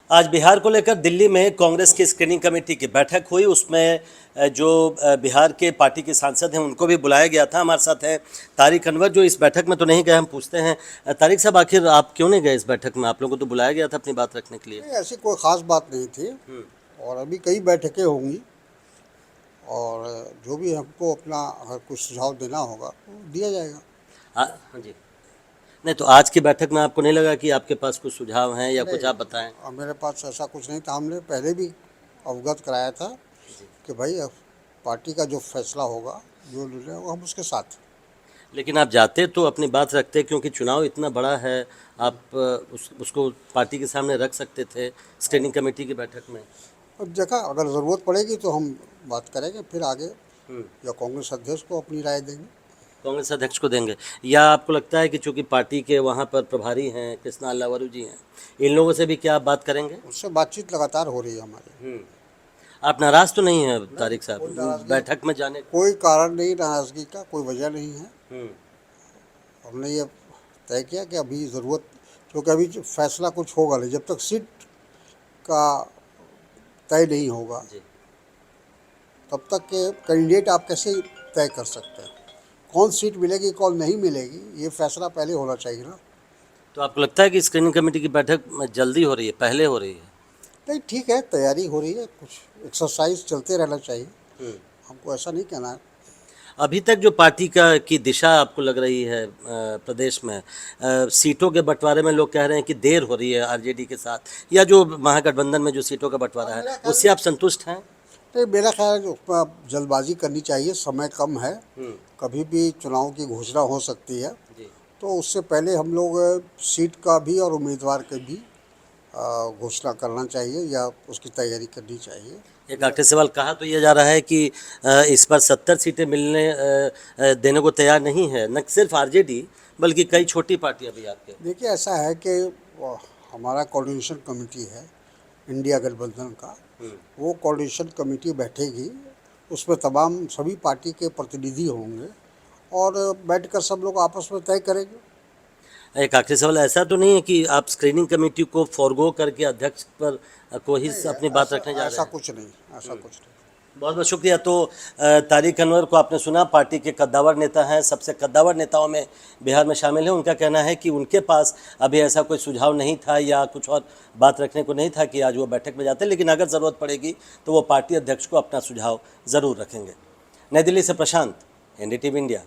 आज बिहार को लेकर दिल्ली में कांग्रेस की स्क्रीनिंग कमेटी की बैठक हुई। उसमें जो बिहार के पार्टी के सांसद हैं उनको भी बुलाया गया था। हमारे साथ हैं तारिक अनवर, जो इस बैठक में तो नहीं गए। हम पूछते हैं तारिक साहब, आखिर आप क्यों नहीं गए इस बैठक में? आप लोगों को तो बुलाया गया था अपनी बात रखने के लिए। नहीं, ऐसी कोई ख़ास बात नहीं थी। और अभी कई बैठकें होंगी और जो भी हमको अपना अगर कुछ सुझाव देना होगा वो दिया जाएगा। हाँ जी। नहीं तो आज की बैठक में आपको नहीं लगा कि आपके पास कुछ सुझाव हैं या कुछ नहीं, आप बताएं? मेरे पास ऐसा कुछ नहीं था। हमने पहले भी अवगत कराया था कि भाई अब पार्टी का जो फैसला होगा, जो निर्णय होगा, हम उसके साथ हैं। लेकिन आप जाते तो अपनी बात रखते, क्योंकि चुनाव इतना बड़ा है। आप उसको पार्टी के सामने रख सकते थे स्क्रीनिंग कमेटी की बैठक में। और जगह अगर ज़रूरत पड़ेगी तो हम बात करेंगे, फिर आगे या कांग्रेस अध्यक्ष को अपनी राय देंगे। कांग्रेस अध्यक्ष को देंगे, या आपको लगता है कि चूंकि पार्टी के वहाँ पर प्रभारी हैं कृष्णा अल्लावरू जी हैं, इन लोगों से भी क्या आप बात करेंगे? उससे बातचीत लगातार हो रही है हमारी। आप नाराज तो नहीं हैं तारिक कोई साहब नाराजगी, बैठक में जाने को? कोई कारण नहीं, नाराज़गी का कोई वजह नहीं है। हम्म, हमने ये तय किया कि अभी ज़रूरत, क्योंकि अभी जो फैसला कुछ होगा नहीं जब तक सीट का तय नहीं होगा, जी। तब तक के कैंडिडेट आप कैसे तय कर सकते हैं? कौन सीट मिलेगी कौन नहीं मिलेगी, ये फैसला पहले होना चाहिए ना। तो आपको लगता है कि स्क्रीनिंग कमेटी की बैठक में जल्दी हो रही है, पहले हो रही है? नहीं, ठीक है, तैयारी हो रही है, कुछ एक्सरसाइज चलते रहना चाहिए। हम्म। हमको ऐसा नहीं कहना है। अभी तक जो पार्टी का की दिशा आपको लग रही है प्रदेश में, सीटों के बंटवारे में लोग कह रहे हैं कि देर हो रही है आरजेडी के साथ, या जो महागठबंधन में जो सीटों का बंटवारा है उससे आप संतुष्ट हैं? नहीं, मेरा ख्याल है कि उसमें अब जल्दबाजी करनी चाहिए, समय कम है। कभी भी चुनाव की घोषणा हो सकती है, जी। तो उससे पहले हम लोग सीट का भी और उम्मीदवार के भी घोषणा करना चाहिए या उसकी तैयारी करनी चाहिए। एक आखिरी सवाल, कहा तो ये जा रहा है कि इस बार 70 सीटें मिलने देने को तैयार नहीं है, न सिर्फ आरजेडी बल्कि कई छोटी पार्टियां भी आपके। देखिए, ऐसा है कि हमारा कोऑर्डिनेशन कमेटी है इंडिया गठबंधन का। वो कोऑर्डिनेशन कमेटी बैठेगी, उसमें तमाम सभी पार्टी के प्रतिनिधि होंगे और बैठकर सब लोग आपस में तय करेंगे। एक आखिरी सवाल, ऐसा तो नहीं है कि आप स्क्रीनिंग कमेटी को फॉरगो करके अध्यक्ष पर को ही अपनी बात रखने जा रहे ऐसा हैं? कुछ नहीं, ऐसा कुछ नहीं। बहुत बहुत शुक्रिया। तो तारिक अनवर को आपने सुना, पार्टी के कद्दावर नेता हैं, सबसे कद्दावर नेताओं में बिहार में शामिल हैं। उनका कहना है कि उनके पास अभी ऐसा कोई सुझाव नहीं था या कुछ और बात रखने को नहीं था कि आज वो बैठक में जाते, लेकिन अगर ज़रूरत पड़ेगी तो वो पार्टी अध्यक्ष को अपना सुझाव ज़रूर रखेंगे। नई दिल्ली से प्रशांत, एनडीटीवी इंडिया।